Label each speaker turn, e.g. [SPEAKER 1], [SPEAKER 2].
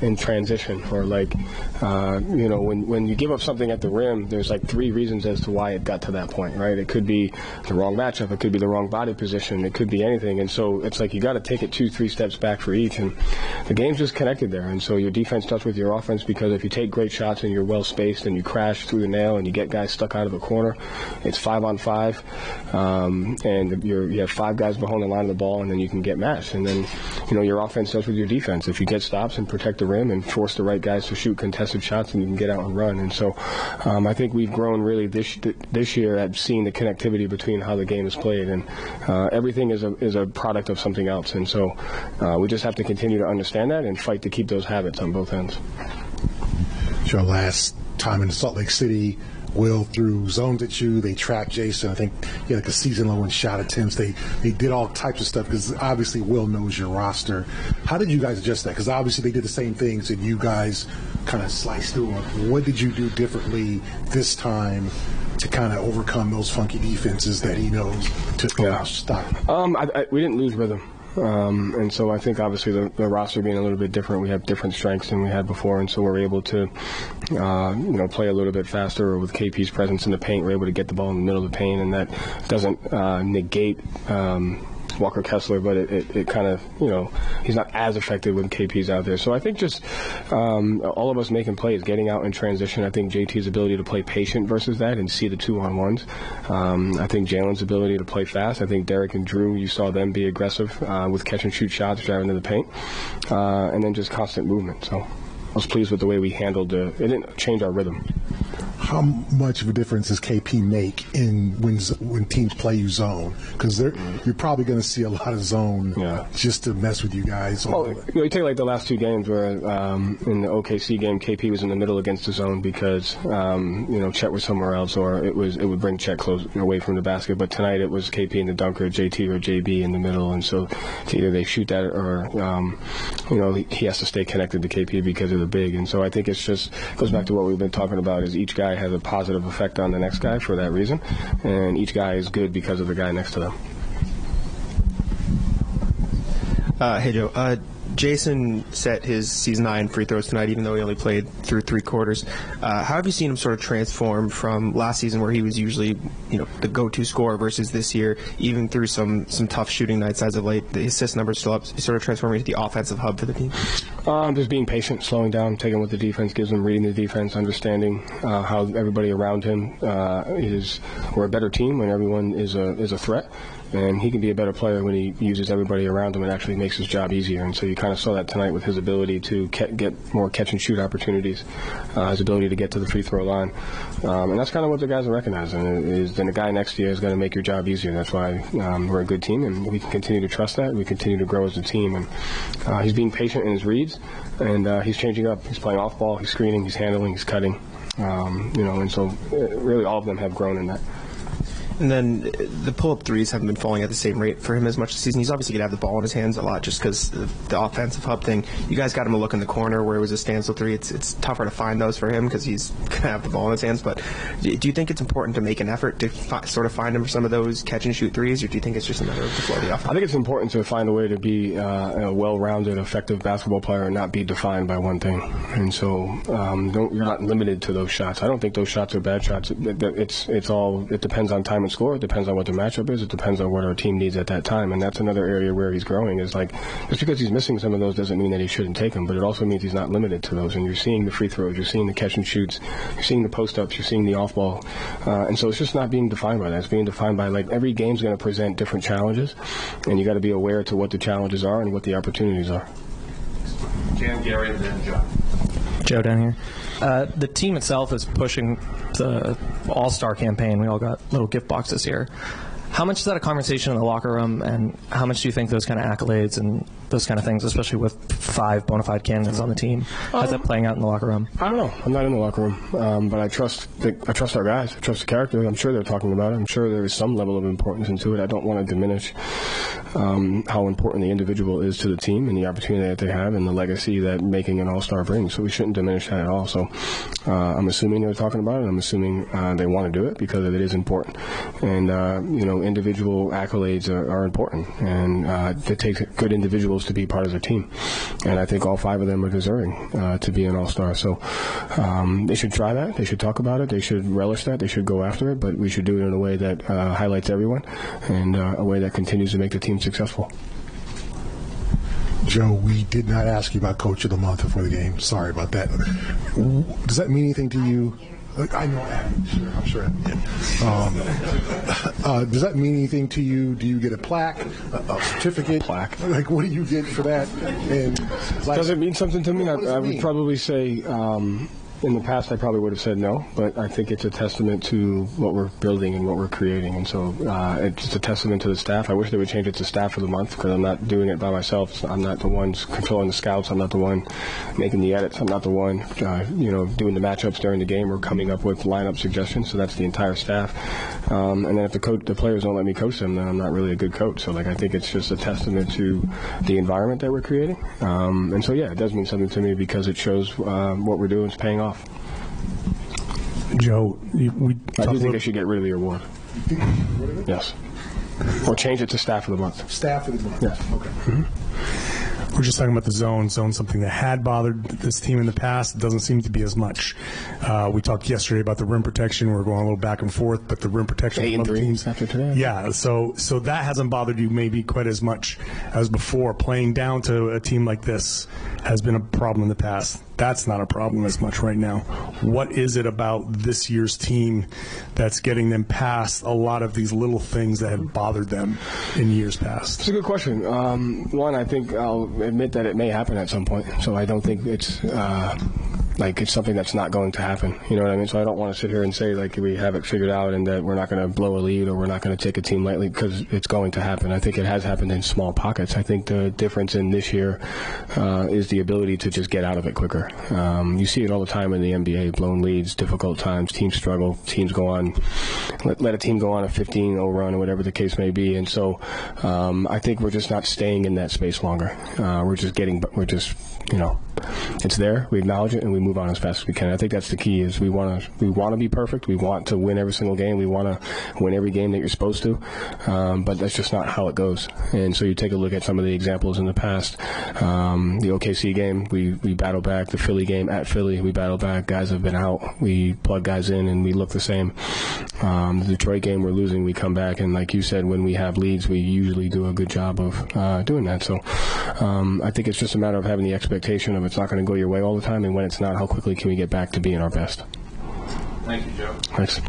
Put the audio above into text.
[SPEAKER 1] in transition, or like, when you give up something at the rim, there's like 3 reasons as to why it got to that point, right? It could be the wrong matchup, it could be the wrong body position, it could be anything, and so it's like you got to take it 2-3 steps back for each, and the game's just connected there, and so your defense starts with your offense, because if you take great shots and you're well spaced and you crash through the nail and you get guys stuck out of the corner, it's 5-on-5, and you have 5 guys behind the line of the ball, and then you can get matched, and then your offense starts with your defense. If you get stops and protect the rim and force the right guys to shoot contested shots, and you can get out and run. And so I think we've grown really this year at seeing the connectivity between how the game is played, and everything is a product of something else. And so we just have to continue to understand that and fight to keep those habits on both ends.
[SPEAKER 2] Your last time in Salt Lake City, Will threw zones at you. They trapped Jason. I think he had like a season low in shot attempts. They did all types of stuff, because obviously Will knows your roster. How did you guys adjust that? Because obviously they did the same things and you guys kind of sliced through them. What did you do differently this time to kind of overcome those funky defenses that he knows to stop?
[SPEAKER 1] We didn't lose rhythm. And so I think obviously the roster being a little bit different, we have different strengths than we had before, and so we're able to play a little bit faster. With KP's presence in the paint, we're able to get the ball in the middle of the paint, and that doesn't negate Walker Kessler, but it kind of, he's not as effective when KP's out there. So I think just all of us making plays, getting out in transition. I think JT's ability to play patient versus that and see the 2-on-1s. I think Jalen's ability to play fast. I think Derek and Drew, you saw them be aggressive with catch and shoot shots, driving to the paint, and then just constant movement. So I was pleased with the way we handled it. It didn't change our rhythm.
[SPEAKER 2] How much of a difference does KP make when teams play you zone? Because you're probably going to see a lot of zone just to mess with you guys.
[SPEAKER 1] Well, you take like the last 2 games where in the OKC game, KP was in the middle against the zone because Chet was somewhere else, or it would bring Chet close away from the basket. But tonight it was KP in the dunker, JT or JB in the middle, and so it's either they shoot that or he has to stay connected to KP because of the big. And so I think it's just goes back to what we've been talking about, is each guy has a positive effect on the next guy for that reason, and each guy is good because of the guy next to them.
[SPEAKER 3] Hey, Joe. Jason set his season high in free throws tonight, even though he only played through 3 quarters. How have you seen him sort of transform from last season, where he was usually, the go-to scorer, versus this year, even through some tough shooting nights as of late? The assist numbers still up. He's sort of transforming into the offensive hub for the team.
[SPEAKER 1] Just being patient, slowing down, taking what the defense gives him, reading the defense, understanding how everybody around him we're a better team when everyone is a threat. And he can be a better player when he uses everybody around him and actually makes his job easier. And so you kind of saw that tonight with his ability to get more catch-and-shoot opportunities, his ability to get to the free throw line. And that's kind of what the guys are recognizing, is then the guy next to you is going to make your job easier. That's why we're a good team, and we can continue to trust that. We continue to grow as a team. And he's being patient in his reads, and he's changing up. He's playing off ball, he's screening, he's handling, he's cutting. And so really all of them have grown in that.
[SPEAKER 3] And then the pull-up threes haven't been falling at the same rate for him as much this season. He's obviously going to have the ball in his hands a lot just because of the offensive hub thing. You guys got him a look in the corner where it was a standstill three. It's tougher to find those for him because he's going to have the ball in his hands. But do you think it's important to make an effort to sort of find him for some of those catch-and-shoot threes, or do you think it's just a matter of the flow of the offense?
[SPEAKER 1] I think it's important to find a way to be a well-rounded, effective basketball player and not be defined by one thing. And so you're not limited to those shots. I don't think those shots are bad shots. It depends on time and score. It depends on what the matchup is. It depends on what our team needs at that time. And that's another area where he's growing, is like, just because he's missing some of those doesn't mean that he shouldn't take them, but it also means he's not limited to those. And you're seeing the free throws, you're seeing the catch and shoots, you're seeing the post-ups, you're seeing the off-ball. And so it's just not being defined by that. It's being defined by, like, every game's going to present different challenges, and you got to be aware to what the challenges are and what the opportunities are.
[SPEAKER 4] Jan, Gary, and then John.
[SPEAKER 5] Joe down here. The team itself is pushing the All-Star campaign. We all got little gift boxes here. How much is that a conversation in the locker room, and how much do you think those kind of accolades and those kind of things, especially with 5 bona fide candidates on the team, how's that playing out in the locker room?
[SPEAKER 1] I don't know. I'm not in the locker room, but I trust our guys. I trust the character. I'm sure they're talking about it. I'm sure there is some level of importance into it. I don't want to diminish how important the individual is to the team and the opportunity that they have and the legacy that making an All-Star brings. So we shouldn't diminish that at all. So I'm assuming they're talking about it. I'm assuming they want to do it because it is important. And individual accolades are important, and it takes good individuals roles to be part of the team. And I think all 5 of them are deserving to be an all-star. So they should try that. They should talk about it. They should relish that. They should go after it. But we should do it in a way that highlights everyone and a way that continues to make the team successful.
[SPEAKER 2] Joe, we did not ask you about Coach of the Month before the game. Sorry about that. Does that mean anything to you? I know Adam. I'm sure Adam did. Does that mean anything to you? Do you get a plaque, a certificate?
[SPEAKER 1] Plaque.
[SPEAKER 2] Like, what do you get for that? And
[SPEAKER 1] does it mean something to me? I would probably say in the past I probably would have said no, but I think it's a testament to what we're building and what we're creating, and so it's just a testament to the staff. I wish they would change it to Staff of the Month because I'm not doing it by myself. I'm not the one controlling the scouts. I'm not the one making the edits. I'm not the one doing the matchups during the game or coming up with lineup suggestions. So that's the entire staff. And then if the players don't let me coach them, then I'm not really a good coach. So I think it's just a testament to the environment that we're creating. And so it does mean something to me because it shows what we're doing is paying off.
[SPEAKER 6] Joe,
[SPEAKER 1] I do think they should get rid of the award. Yes. Or change it to Staff of the Month.
[SPEAKER 2] Staff of the Month.
[SPEAKER 1] Yes.
[SPEAKER 2] Okay.
[SPEAKER 6] Mm-hmm. We're just talking about the zone, something that had bothered this team in the past. It doesn't seem to be as much. We talked yesterday about the rim protection. We're going a little back and forth, but the rim protection
[SPEAKER 1] 8 and 3
[SPEAKER 6] teams
[SPEAKER 1] after today.
[SPEAKER 6] Yeah, so that hasn't bothered you maybe quite as much as before. Playing down to a team like this has been a problem in the past. That's not a problem as much right now. What is it about this year's team that's getting them past a lot of these little things that have bothered them in years past?
[SPEAKER 1] It's a good question. One, I think I'll admit that it may happen at some point. So I don't think it's it's something that's not going to happen. You know what I mean? So I don't want to sit here and say we have it figured out and that we're not going to blow a lead or we're not going to take a team lightly because it's going to happen. I think it has happened in small pockets. I think the difference in this year is the ability to just get out of it quicker. You see it all the time in the NBA, blown leads, difficult times, teams struggle, teams go on, let a team go on a 15-0 run or whatever the case may be. And so I think we're just not staying in that space longer. It's there, we acknowledge it, and we move on as fast as we can. I think that's the key is we want to be perfect. We want to win every single game. We want to win every game that you're supposed to, but that's just not how it goes. And so you take a look at some of the examples in the past. The OKC game, we battle back. The Philly game at Philly, we battle back. Guys have been out. We plug guys in, and we look the same. The Detroit game, we're losing. We come back, and like you said, when we have leads, we usually do a good job of doing that. So I think it's just a matter of having the expectation of it's not going to go your way all the time, and when it's not, how quickly can we get back to being our best?
[SPEAKER 4] Thank you, Joe.
[SPEAKER 1] Thanks.